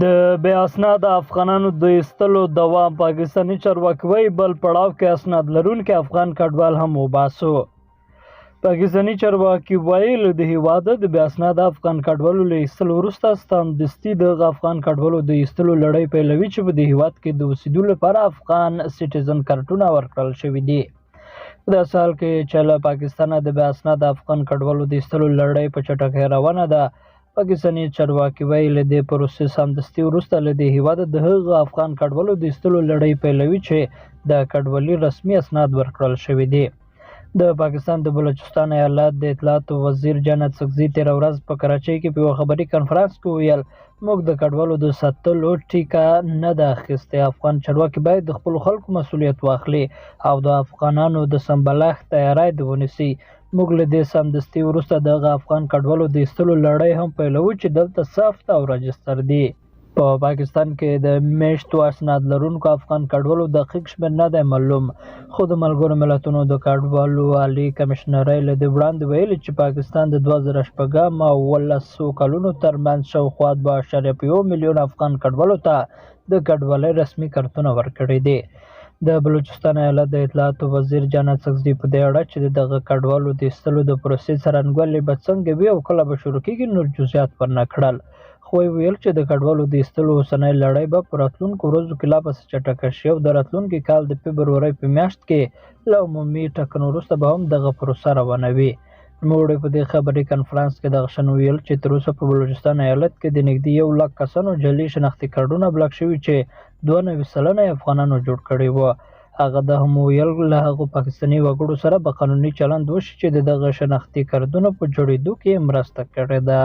د بې اسناده افغانانو د ایستلو دوام. پاکستاني چارواکي وایي بل پړاو کې اسناد لرونکي افغان کډوال هم وباسو. پاکستاني چارواکي وایي له د هېواده د بې اسناده افغان کډوالو له ایستلو وروسته سمدستي دغه افغان کډوالو د ایستلو لړۍ پیلوي چې په دې هېواد کې د اوسېدو لپاره افغان سټیزن کارتونه ورکړل شوي دي. په داسې حال کې چې له پاکستانه د بې اسناده افغان کډوالو د ایستلو لړۍ په چټکۍ روانه ده، پاکستاني چارواکي وایي له دې پروسې سمدستي وروسته له دې هېواده د هغو افغان کډوالو د ایستلو لړۍ پیلوي چې د کډوالۍ رسمي اسناد ورکړل شوي دي. د پاکستان د بلوچستان ایالت د اطلاعاتو وزیر جنت سکزي تېره ورځ په کراچۍ کې په یوه خبري کنفرانس کې وویل موږ د کډوالو د ساتلو ټیکه نه ده اخیستې. افغان چارواکي باید د خپلو خلکو مسؤلیت واخلي او د افغانانو د سمبالښت تیاری دې ونیسي. موږ له دې سمدستي وروسته دغه افغان کډوالو د ایستلو لړۍ هم پیلوو چې دلته ثبت او راجستر دي. په پاکستان کې د میشتو اسناد لرونکو افغان کډوالو دقیق شمېر نه دی معلوم، خو د ملګرو ملتونو د کډوالو عالي کمشنرۍ له دې وړاندې ویلي چې پاکستان د 2006 او 2012 کلونو ترمنځ شاوخوا 2.1 میلیون افغان کډوالو ته د کډوالۍ رسمي کارتونه ورکړي دي. د بلوچستان ایالت د اطلاعاتو وزیر جنت سکزي په دې اړه چې دغه کډوالو د ایستلو د پروسې څرنګوالی به څنګه وي او کله به شروع کېږي نور جزئیات ورنه کړل، خو ویل چې د کډوالو د ایستلو اوسنۍ لړۍ به په راتلونکو ورځو کې لا پسې چټکه شي او د راتلونکي کال د فبرورۍ په میاشت کې له عمومي ټاکنو وروسته به هم دغه پروسه روانوي. نوموړي په دې خبري کنفرانس کې دغه شان ویل چې تر اوسه په بلوچستان ایالت کې د نږدې 1 لک کسانو جعلي شناختي کارډونه بلاک شوي چې 92 سلنه افغانانو جوړ کړي وو. هغه دا هم ویل له هغو پاکستاني وګړو سره به قانوني چلند وشي چې د دغه شناختي کارډونو په جوړېدو کې مرسته کړې ده.